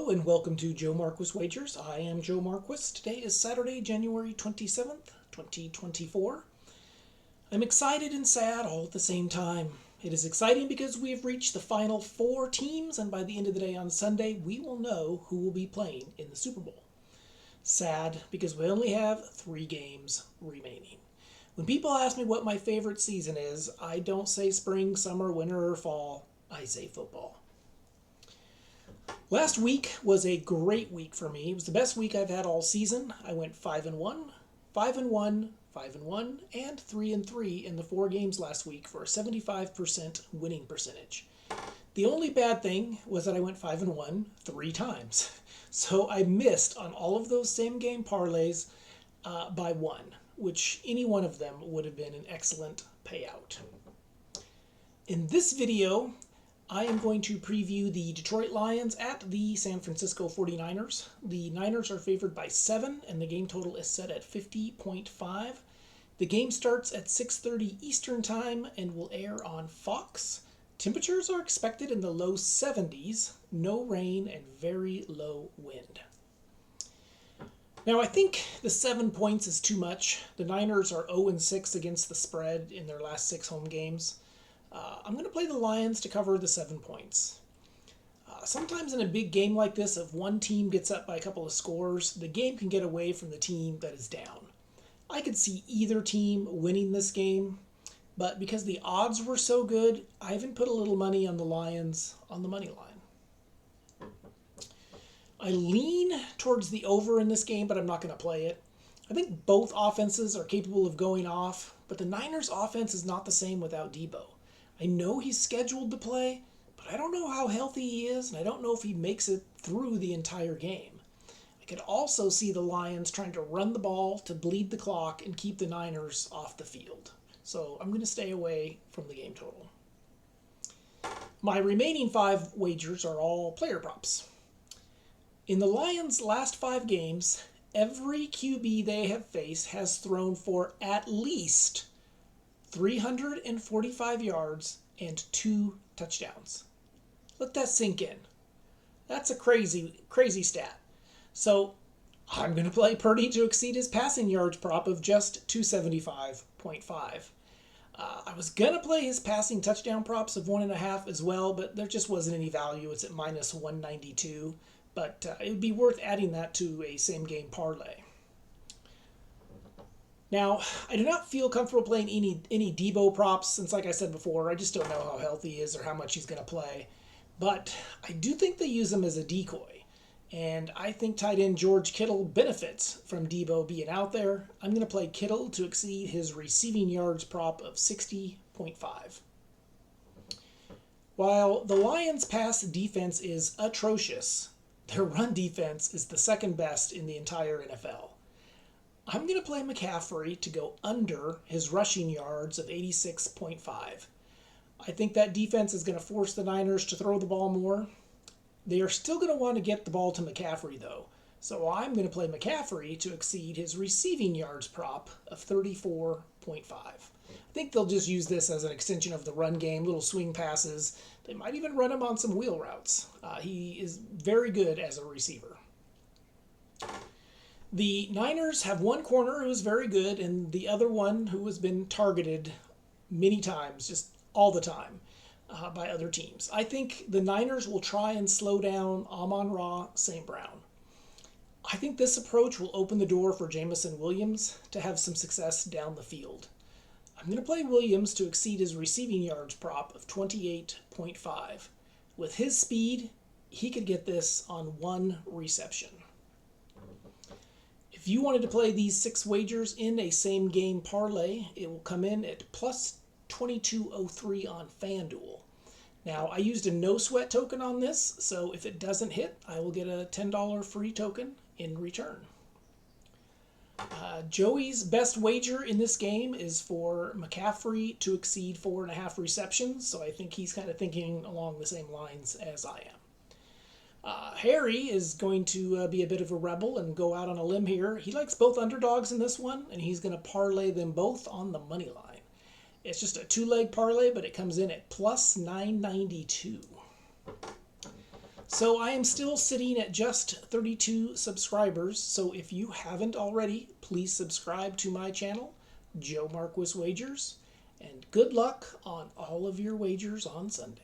Hello and welcome to Joe Marquis Wagers. I am Joe Marquis. Today is Saturday, January 27th, 2024. I'm excited and sad all at the same time. It is exciting because we have reached the final 4 teams, and by the end of the day on Sunday, we will know who will be playing in the Super Bowl. Sad because we only have 3 games remaining. When people ask me what my favorite season is, I don't say spring, summer, winter, or fall. I say football. Last week was a great week for me. It was the best week I've had all season. I went 5-1, 5-1, 5-1, and 3-3 in the 4 games last week for a 75% winning percentage. The only bad thing was that I went 5-1 3 times. So I missed on all of those same game parlays by 1, which any one of them would have been an excellent payout. In this video, I am going to preview the Detroit Lions at the San Francisco 49ers. The Niners are favored by 7, and the game total is set at 50.5. The game starts at 6:30 Eastern Time and will air on Fox. Temperatures are expected in the low 70s, no rain, and very low wind. Now, I think the 7 points is too much. The Niners are 0-6 against the spread in their last 6 home games. I'm going to play the Lions to cover the 7 points. Sometimes in a big game like this, if one team gets up by a couple of scores, the game can get away from the team that is down. I could see either team winning this game, but because the odds were so good, I even put a little money on the Lions on the money line. I lean towards the over in this game, but I'm not going to play it. I think both offenses are capable of going off, but the Niners' offense is not the same without Debo. I know he's scheduled to play, but I don't know how healthy he is, and I don't know if he makes it through the entire game. I could also see the Lions trying to run the ball to bleed the clock and keep the Niners off the field. So I'm going to stay away from the game total. My remaining 5 wagers are all player props. In the Lions' last 5 games, every QB they have faced has thrown for at least 345 yards and 2 touchdowns. Let that sink in. That's a crazy, crazy stat. So I'm going to play Purdy to exceed his passing yards prop of just 275.5. I was going to play his passing touchdown props of 1.5 as well, but there just wasn't any value. It's at minus 192. But it would be worth adding that to a same-game parlay. Now, I do not feel comfortable playing any Debo props since, like I said before, I just don't know how healthy he is or how much he's going to play. But I do think they use him as a decoy. And I think tight end George Kittle benefits from Debo being out there. I'm going to play Kittle to exceed his receiving yards prop of 60.5. While the Lions' pass defense is atrocious, their run defense is the second best in the entire NFL. I'm going to play McCaffrey to go under his rushing yards of 86.5. I think that defense is going to force the Niners to throw the ball more. They are still going to want to get the ball to McCaffrey, though. So I'm going to play McCaffrey to exceed his receiving yards prop of 34.5. I think they'll just use this as an extension of the run game, little swing passes. They might even run him on some wheel routes. He is very good as a receiver. The Niners have one corner who is very good and the other one who has been targeted many times, just all the time, by other teams. I think the Niners will try and slow down Amon-Ra St. Brown. I think this approach will open the door for Jameson Williams to have some success down the field. I'm going to play Williams to exceed his receiving yards prop of 28.5. With his speed, he could get this on 1 reception. If you wanted to play these 6 wagers in a same-game parlay, it will come in at plus 2203 on FanDuel. Now, I used a no-sweat token on this, so if it doesn't hit, I will get a $10 free token in return. Joey's best wager in this game is for McCaffrey to exceed 4.5 receptions, so I think he's kind of thinking along the same lines as I am. Harry is going to be a bit of a rebel and go out on a limb here. He likes both underdogs in this one, and he's going to parlay them both on the money line. It's just a 2-leg parlay, but it comes in at plus 992. So I am still sitting at just 32 subscribers. So if you haven't already, please subscribe to my channel, Joe Marquis Wagers, and good luck on all of your wagers on Sunday.